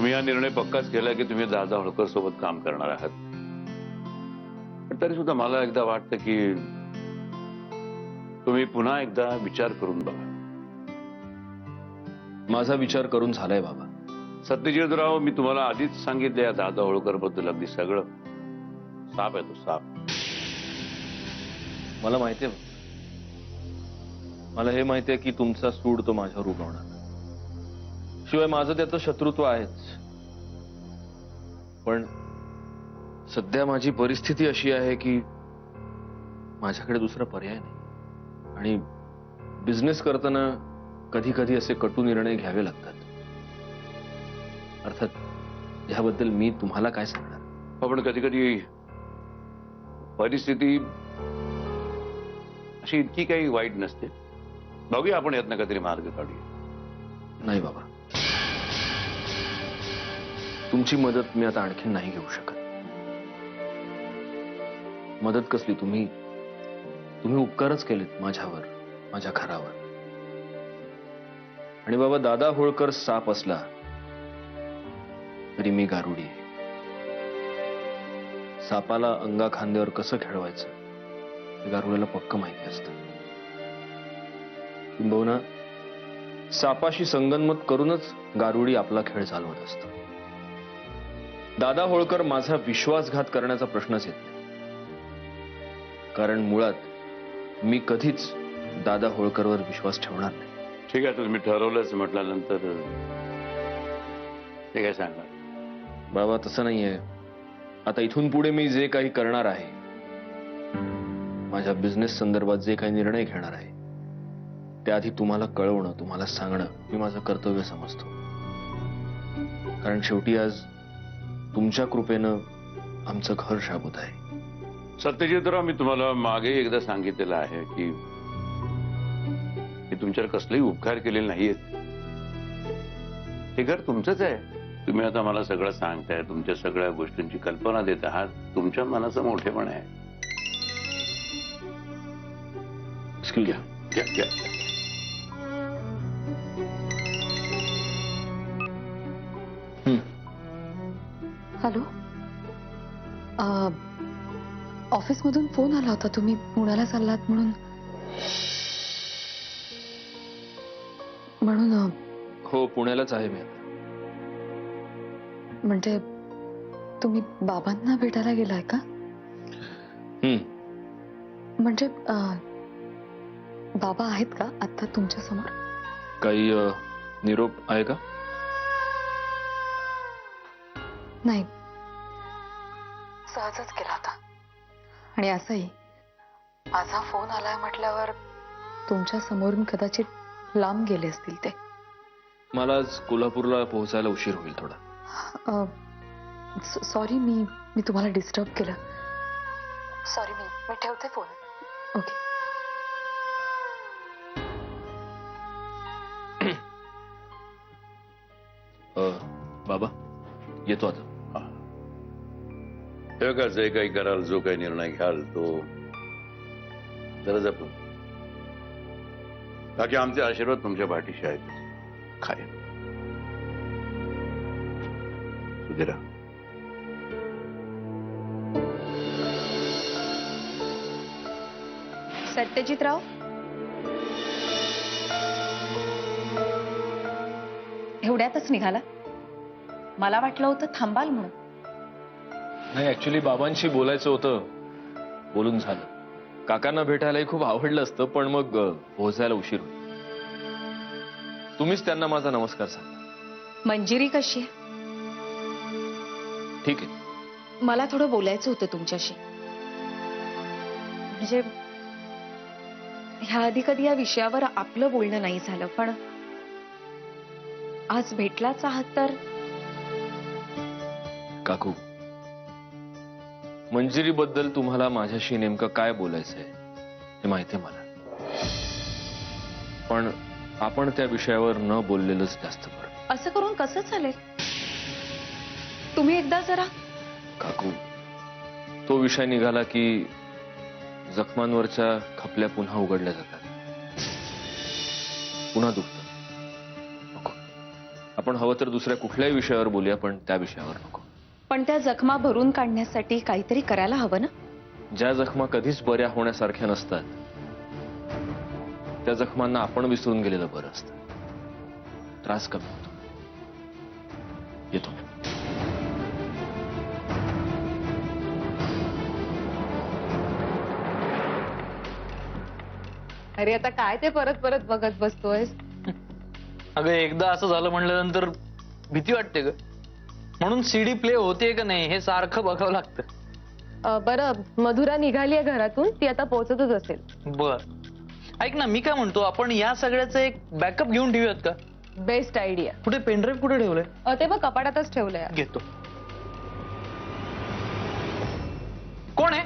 तुम्ही हा निर्णय पक्काच केला की तुम्ही दादा होळकर सोबत काम करणार आहात, पण तरी सुद्धा मला एकदा वाटतं की तुम्ही पुन्हा एकदा विचार करून बघा. माझा विचार करून झालाय बाबा. सत्यजितराव, मी तुम्हाला आधीच सांगितले या दादा होळकर बद्दल अगदी सगळं. साप आहे तो, साप. मला माहितीये, मला हे माहितीये की तुमचा सूड तो माझ्यावर उगवणार. शिवाय माझं त्याचं शत्रुत्व आहेच. पण सध्या माझी परिस्थिती अशी आहे की माझ्याकडे दुसरा पर्याय नाही, आणि बिझनेस करताना कधी कधी असे कटू निर्णय घ्यावे लागतात. अर्थात याबद्दल मी तुम्हाला काय सांगणार. पण कधी कधी परिस्थिती अशी इतकी काही वाईट नसते. बघूया आपण यातनं काहीतरी मार्ग काढूया. नाही बाबा, तुमची मदत मी आता आणखीन नाही घेऊ शकत. मदत कसली, तुम्ही उपकारच केलेत माझ्यावर, माझ्या घरावर. आणि बाबा, दादा होळकर साप असला तरी मी गारुडी आहे. सापाला अंगा खांद्यावर कसं खेळवायचं हे गारुड्याला पक्क माहिती असतं. किंबहुना सापाशी संगनमत करूनच गारुडी आपला खेळ चालवत असतो. दादा होळकर माझा विश्वासघात करण्याचा प्रश्नच येत नाही, कारण मुळात मी कधीच दादा होळकरवर विश्वास ठेवणार नाही. ठीक आहे, तुम्ही ठरवलंच म्हटल्यानंतर ते काय सांगा. बाबा, तसं नाहीये. आता इथून पुढे मी जे काही करणार आहे, माझ्या बिझनेस संदर्भात जे काही निर्णय घेणार आहे, त्याआधी तुम्हाला कळवणं, तुम्हाला सांगणं मी माझं कर्तव्य समजतो. कारण शेवटी आज तुमच्या कृपेनं आमचं घर शाबूत आहे. सत्यजितराव, मी तुम्हाला मागे एकदा सांगितलेलं आहे की तुमच्यावर कसलेही उपकार केलेले नाहीयेत. हे घर तुमचंच आहे. तुम्ही आता मला सगळं सांगताय, तुमच्या सगळ्या गोष्टींची कल्पना देत आहात. तुमच्या मनाचं मोठेपण आहे. एक्सक्यूज या, या, या. हॅलो, ऑफिसमधून फोन आला होता, तुम्ही पुण्याला चाललात म्हणून. हो, पुण्यालाच आहे मी आता. म्हणजे तुम्ही बाबांना भेटायला गेलाय का? म्हणजे बाबा आहेत का आता तुमच्या समोर? काही निरोप आहे का? नाही, सहजच केला होता. आणि असंही माझा फोन आलाय म्हटल्यावर तुमच्या समोरून कदाचित लांब गेले असतील ते. मला आज कोल्हापूरला पोहोचायला उशीर होईल थोडा. सॉरी, मी तुम्हाला डिस्टर्ब केलं. सॉरी, मी ठेवते फोन. ओके. बाबा, येतो आता. हे का, जे काही कराल, जो काही निर्णय घ्याल, तो जरा जपून. बाकी आमचे आशीर्वाद तुमच्या पाठीशी आहेत. काय सुधीरा, सत्यजितराव, एवढ्यातच निघाला? मला वाटलं होतं थांबाल म्हणून. नाही, ऍक्च्युली बाबांशी बोलायचं होतं. बोलून झालं. काकांना भेटायलाही खूप आवडलं असतं, पण मग पोहोचायला उशीर होईल. तुम्हीच त्यांना माझा नमस्कार सांगा. मंजिरी कशी आहे? ठीक आहे. मला थोडं बोलायचं होतं तुमच्याशी. म्हणजे ह्या आधी कधी या विषयावर आपलं बोलणं नाही झालं, पण आज भेटलाच आहात तर. काकू, मंजिरीबद्दल तुम्हाला माझ्याशी नेमकं काय बोलायचंय हे माहिती आहे मला, पण आपण त्या विषयावर न बोललेलंच जास्त बरं. असं करून कसं चालेल? तुम्ही एकदा जरा. काकू, तो विषय निघाला की जखमांवरच्या खपल्या पुन्हा उघडल्या जातात, पुन्हा दुखतं. नको. आपण हवं तर दुसऱ्या कुठल्याही विषयावर बोलूया, पण त्या विषयावर नको. पण त्या जखमा भरून काढण्यासाठी काहीतरी करायला हवं ना. ज्या जखमा कधीच बऱ्या होण्यासारख्या नसतात त्या जखमांना आपण विसरून गेलेलं बरं असतं. त्रास कमी होतो. येतो. अरे आता काय ते परत परत बघत बसतोयस? अगं एकदा असं झालं म्हणल्यानंतर भीती वाटते ग. म्हणून सीडी प्ले होते का नाही हे सारखं बघावं लागतं. बरं, मधुरा निघाली आहे घरातून, ती आता पोहोचतच असेल. बर, ऐक ना, मी काय म्हणतो, आपण या सगळ्याचं एक बॅकअप घेऊन ठेवूयात का? Best idea. कुठे पेनड्राईव्ह कुठे ठेवलंय? ते बघ कपाटातच ठेवलंय. घेतो. कोण आहे?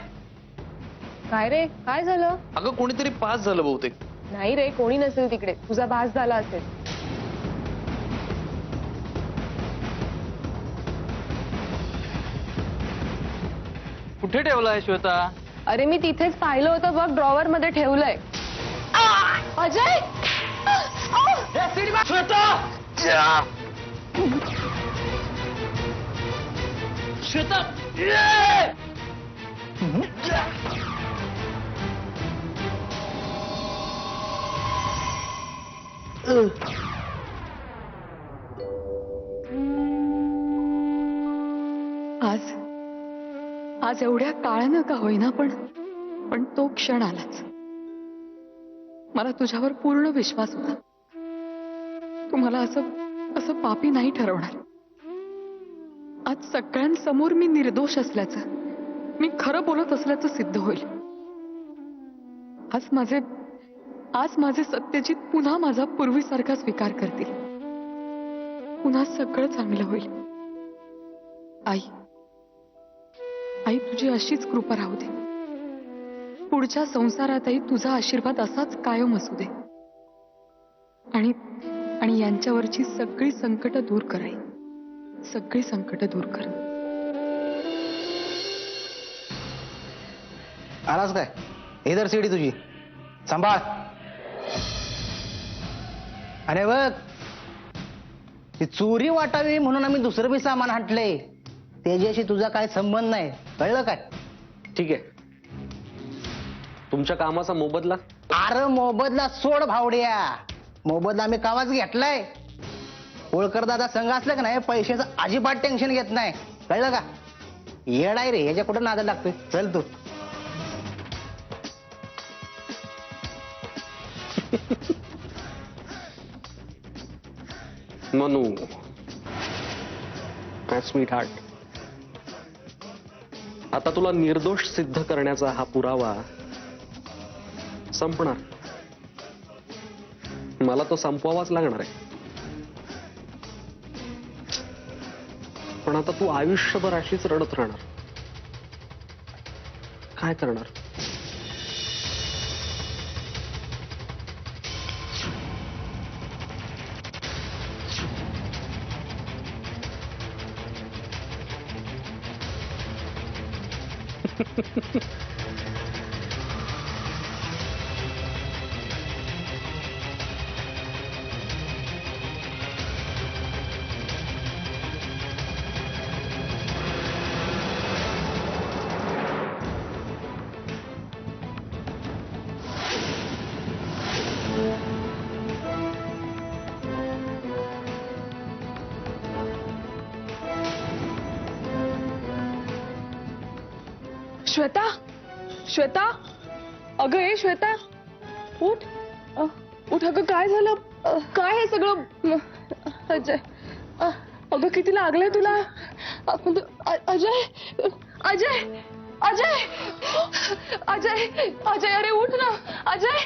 काय रे, काय झालं? अगं कोणीतरी पास झालं बहुतेक. नाही रे, कोणी नसेल तिकडे, तुझा भास झाला असेल. कुठे ठेवलाय श्वेता? अरे मी तिथेच पाहिलं होतं बघ, ड्रॉवर मध्ये ठेवलंय. अजय, श्वेता! श्वेता! आज आज एवढ्या काळानं का होईना पण तो क्षण आलाच. मला तुझ्यावर पूर्ण विश्वास होता. तू मला असं पापी नाही ठरवणार. आज सगळ्यांसमोर मी निर्दोष असल्याचं, मी खरं बोलत असल्याचं सिद्ध होईल. आज माझे सत्यजित पुन्हा माझा पूर्वीसारखा स्वीकार करतील. पुन्हा सगळं चांगलं होईल. आई तुझी अशीच कृपा राहू दे. पुढच्या संसारातही तुझा आशीर्वाद असाच कायम असू दे. आणि यांच्यावरची सगळी संकट दूर कर आई. सगळी संकट दूर कर. आलास काय? इधर सीडी तुझी सांभाळ. अरे बघ, ती चोरी वाटावी म्हणून आम्ही दुसरं बी सामान हटलंय. त्याच्याशी तुझा काय संबंध नाही, कळलं काय? ठीक आहे, तुमच्या कामाचा मोबदला? अरे मोबदला सोड भावड्या. मोबदला आम्ही कावाच घेतलाय. होळकर दादा संघ असलं का नाही, पैशाचं अजिबात टेन्शन घेत नाही, कळलं का? येड आहे रे, याच्या कुठं नादाला लागतोय. चल तू. मनू, काय स्वीट हार्ट. आता तुला निर्दोष सिद्ध करण्याचा हा पुरावा संपणार. मला तो संपवावाच लागणार आहे. पण आता तू आयुष्यभर अशीच रडत राहणार. काय करणार? श्वेता, श्वेता, अगं ए श्वेता, उठ. उठ अगं, काय झालं? काय हे सगळं? अजय, अगं किती लागलंय तुला? अजय, अजय, अजय, अजय, अजय, अरे उठ ना. अजय,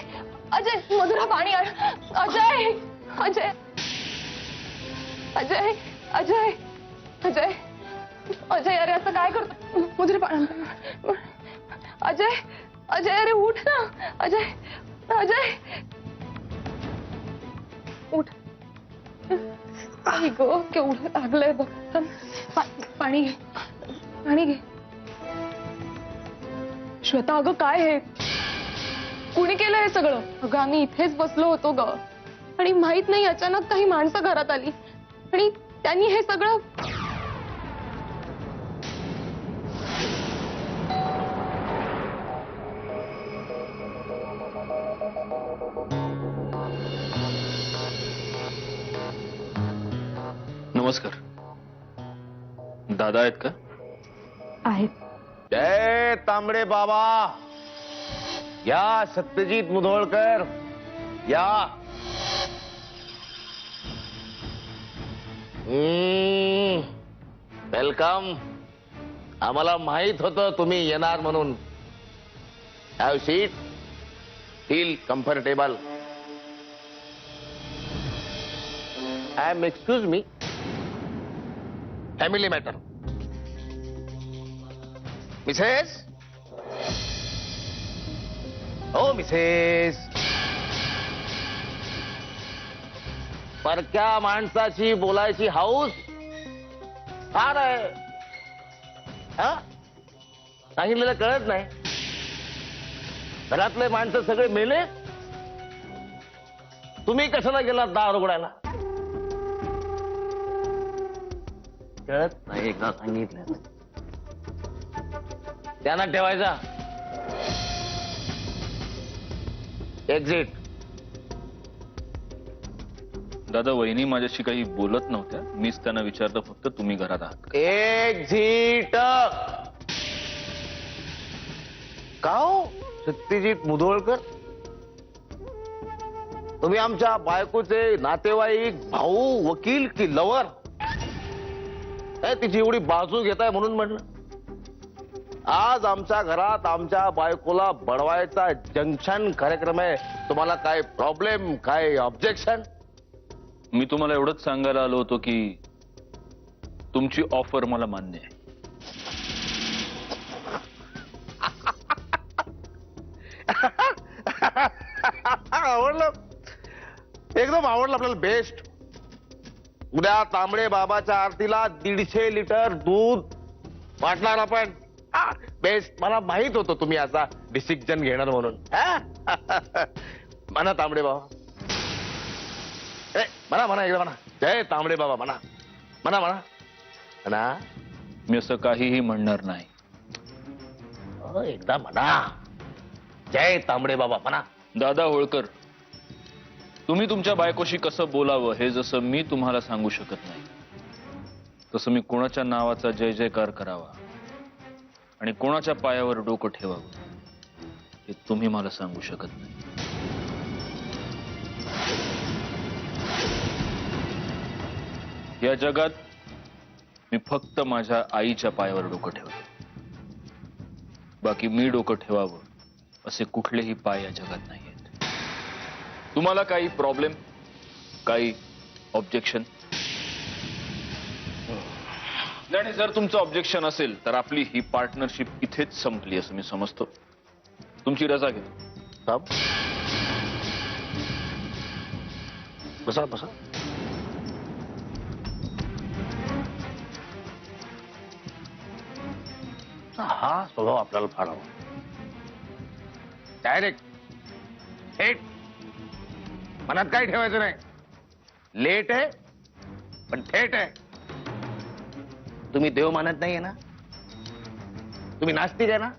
अजय, मधुरा पाणी आण. अजय, अजय, अजय, अजय, अजय, अजय, अरे असं काय करतो? मधुरा पाणी. अजय, अजय, अरे उठ ना. अजय, अजय, उठ. आई गं, केवढं लागलंय बघ. पाणी घे, पाणी घे. श्वेता, अगं काय हे? कुणी केलं हे सगळं? अगं आम्ही इथेच बसलो होतो ग, आणि माहित नाही अचानक काही माणसं घरात आली. आणि त्यांनी हे सगळं नमस्कार. दादा आहेत का? आहेत. जय तांबडे बाबा. या सत्यजित मुधोळकर या. वेलकम. आम्हाला माहित होतं तुम्ही येणार म्हणून. Have seat. Feel comfortable. I am excuse me. Family matter. Mrs. हो मिसेस. परक्या माणसाची बोलायची हाऊस फार आहे. हा, सांगितलेलं कळत नाही. घरातले माणसं सगळे मेले. तुम्ही कशाला गेलात दार उघडायला? कळत नाही. एकदा सांगितलं त्यांना ठेवायचा. एक्झिट. दादा, वहिनी माझ्याशी काही बोलत नव्हत्या. मीच त्यांना विचारलं फक्त तुम्ही घरात आहात का? एक्झिट. का हो सत्यजित मुधोळकर, तुम्ही आमच्या बायकोचे नातेवाईक, भाऊ, वकील की लवर? तिची एवढी बाजू घेताय म्हणून म्हणलं. आज आमच्या घरात आमच्या बायकोला बडवायचा जंक्शन कार्यक्रम आहे. तुम्हाला काय प्रॉब्लेम, काय ऑब्जेक्शन? मी तुम्हाला एवढंच सांगायला आलो होतो की तुमची ऑफर मला मान्य आहे. आवडलं. एकदम आवडलं आपल्याला. बेस्ट. उद्या तांबडे बाबाच्या आरतीला 150 लिटर दूध वाटणार आपण. बेस्ट. मला माहित होतं तुम्ही असा डिसिजन घेणार म्हणून. म्हणा तांबडे बाबा. म्हणा म्हणा एकदा म्हणा. जय तांबडे बाबा म्हणा. म्हणा म्हणा म्हणा. मी असं काहीही म्हणणार नाही. एकदा म्हणा. जय तांबडे बाबा म्हणा. दादा होळकर, तुम्ही तुमच्या बायकोशी कसं बोलावं हे जसं मी तुम्हाला सांगू शकत नाही, तसं मी कोणाच्या नावाचा जय जयकार करावा आणि कोणाच्या पायावर डोकं ठेवावं हे तुम्ही मला सांगू शकत नाही. या जगात मी फक्त माझ्या आईच्या पायावर डोकं ठेवतो. बाकी मी डोकं ठेवावं असे कुठलेही पाय या जगात नाहीयेत. तुम्हाला काही प्रॉब्लेम, काही ऑब्जेक्शन? आणि जर तुमचं ऑब्जेक्शन असेल तर आपली ही पार्टनरशिप इथेच संपली असं मी समजतो. तुमची रजा घेतो. बसा बसा. हा स्वभाव आपल्याला फार आवडतो. डायरेक्ट थेट. मनात काय ठेवायचं नाही. लेट आहे पण थेट आहे. तुम्ही देव मानत नाहीये ना? तुम्ही नास्तिक आहे ना?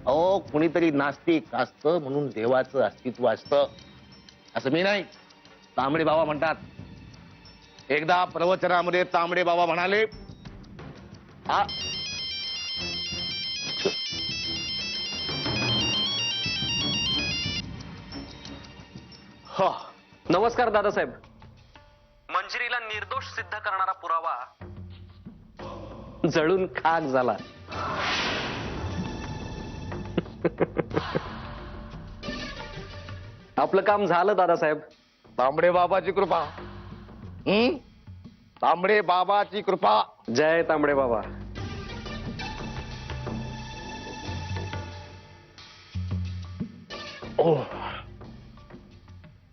अहो, कुणीतरी नास्तिक असतं म्हणून देवाचं अस्तित्व असतं असं मी नाही. तांबडे बाबा म्हणतात. एकदा प्रवचनामध्ये तांबडे बाबा म्हणाले, नमस्कार दादासाहेब. मंजिरीला निर्दोष सिद्ध करणारा पुरावा जळून खाक झाला. आपलं काम झालं दादासाहेब. तांबडे बाबाची कृपा. तांबडे बाबाची कृपा. जय तांबडे बाबा.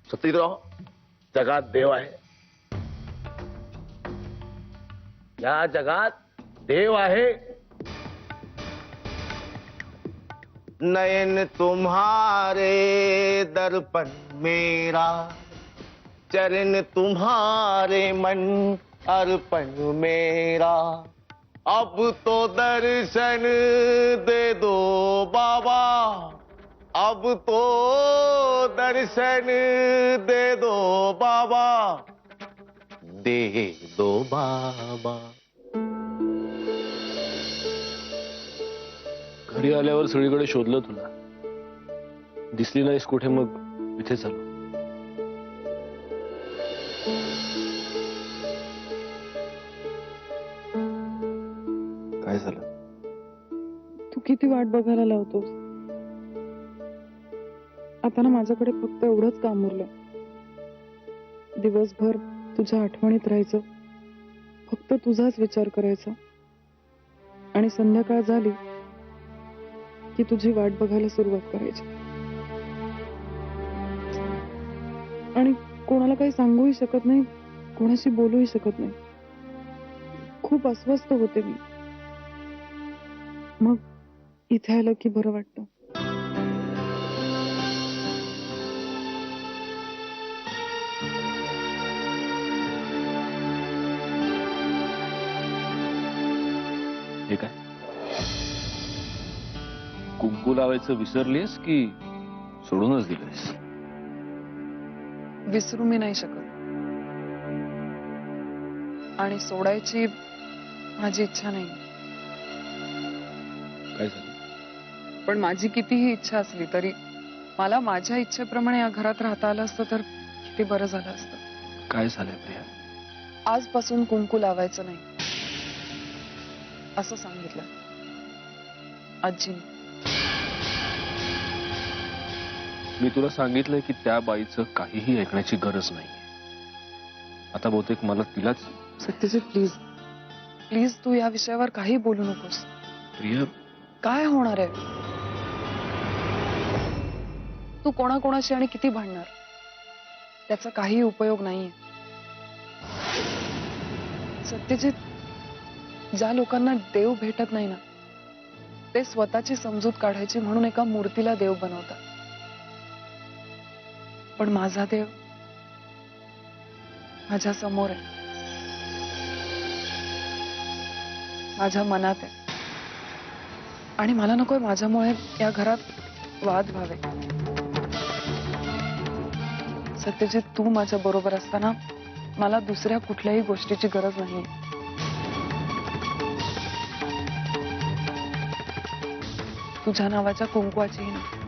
सत्यजितराव, जगात देव आहे. या जगात देव आहे. नयन तुम्हारे दर्पण मेरा चरण तुम्हारे मन अर्पण मेरा, अब तो दर्शन दे दो बाबा, अब तो दर्शन दे दो बाबा, दे दो बाबा. घरी आल्यावर सगळीकडे शोधलं तुला, दिसली नाहीस कुठे, मग इथे चालू. काय झालं? तू किती वाट बघायला लावतोस. आता ना माझ्याकडे फक्त एवढंच काम उरलं. दिवसभर तुझ्या आठवणीत राहायचं, फक्त तुझाच विचार करायचा, आणि संध्याकाळ झाली की तुझी वाट बघायला सुरुवात करायची. आणि कोणाला काही सांगूही शकत नाही, कोणाशी बोलूही शकत नाही. खूप अस्वस्थ होते मी. मग इथे आलं की बरं वाटतं. हे काय, कुंकू लावायचं विसरलीस की सोडूनच दिलंस? विसरू मी नाही शकत, आणि सोडायची माझी इच्छा नाही. काय झालं? पण माझी कितीही इच्छा असली तरी मला माझ्या इच्छेप्रमाणे या घरात राहता आलं असतं तर किती बरं झालं असतं. काय झालंय प्रिया? आजपासून कुंकू लावायचं नाही असं सांगितलं आजीने. मी तुला सांगितलंय की त्या बाईचं काहीही ऐकण्याची गरज नाही. आता बहुतेक मला तिलाच. सत्यजित, प्लीज प्लीज तू या विषयावर काही बोलू नकोस. प्रिया, काय होणार आहे? तू कोणाकोणाशी आणि किती भांडणार? त्याचा काही उपयोग नाहीये. सत्यजित, ज्या लोकांना देव भेटत नाही ना, ते स्वतःची समजूत काढायची म्हणून एका मूर्तीला देव बनवतात. पण माझा देव माझ्या समोर आहे, माझ्या मनात आहे. आणि मला नकोय माझ्यामुळे या घरात वाद व्हावे. सत्यजित, तू माझ्या बरोबर असताना मला दुसऱ्या कुठल्याही गोष्टीची गरज नाही. तुझ्या नावाच्या कुंकवाचीही नाही.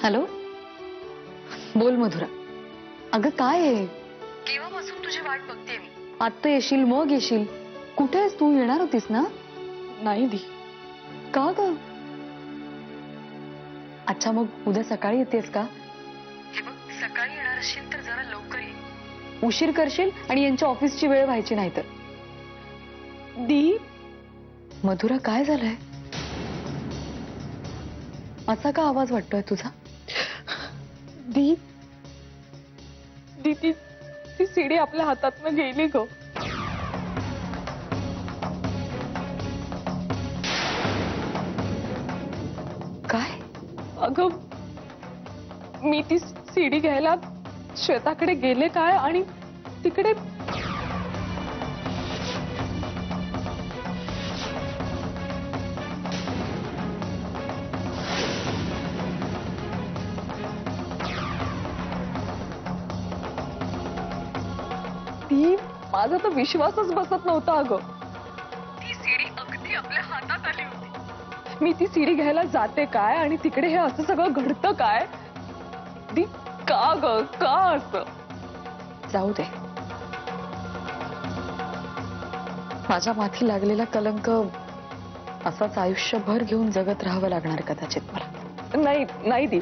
हॅलो, बोल मधुरा. अगं काय आहे? केव्हापासून तुझी वाट बघते मी. आत्ता येशील मग येशील. कुठे आहेस तू? येणार होतीस ना? नाही दी. का ग? अच्छा, मग उद्या सकाळी येतेस का? हे बघ, सकाळी येणार असशील तर जरा लवकर ये. उशीर करशील आणि यांच्या ऑफिसची वेळ व्हायची नाही तर. दी, मधुरा, काय झालंय? असा का आवाज वाटतोय तुझा? दी, दी, ती सीडी आपल्या हातातनं गेली ग. काय? अगं, मी ती सीडी घ्यायला श्वेताकडे गेले काय, आणि तिकडे ती, माझा तर विश्वासच बसत नव्हता. अगं, ती सीडी अगदी आपल्या हातात आली होती. मी ती सीडी घ्यायला जाते काय, आणि तिकडे हे असं सगळं घडतं काय? दी, का ग, का असं? जाऊ दे. माझ्या माथी लागलेला कलंक असाच आयुष्यभर घेऊन जगत राहावं लागणार कदाचित मला. नाही नाही दी,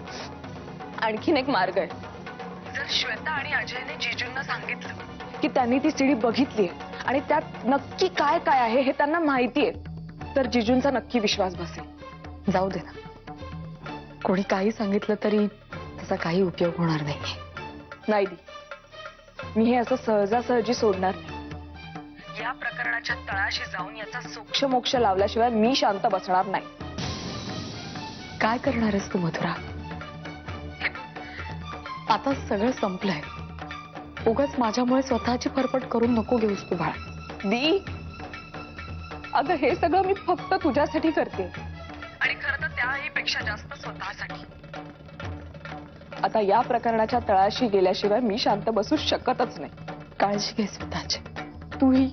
आणखीन एक मार्ग आहे. जर श्वेता आणि अजयने जीजूंना सांगितलं की त्यांनी ती सीडी बघितलीये आणि त्यात नक्की काय काय आहे हे त्यांना माहितीये, तर जिजूंचा नक्की विश्वास बसेल. जाऊ दे ना, कोणी काही सांगितलं तरी त्याचा काही उपयोग होणार नाहीये. नाही दी, मी हे असं सहजासहजी सोडणार नाही. या प्रकरणाच्या तळाशी जाऊन याचा सोक्षमोक्ष लावल्याशिवाय मी शांत बसणार नाही. काय करणार आहेस तू मधुरा? आता सगळं संपलंय. उगाच माझ्यामुळे स्वतःची फरफट करून नको घेऊस तू बाळा. दी, अगं हे सगळं मी फक्त तुझ्यासाठी करते, आणि खरं तर त्याही पेक्षा जास्त स्वतःसाठी. आता या प्रकरणाच्या तळाशी गेल्याशिवाय मी शांत बसू शकतच नाही. काळजी घे स्वतःची. तूही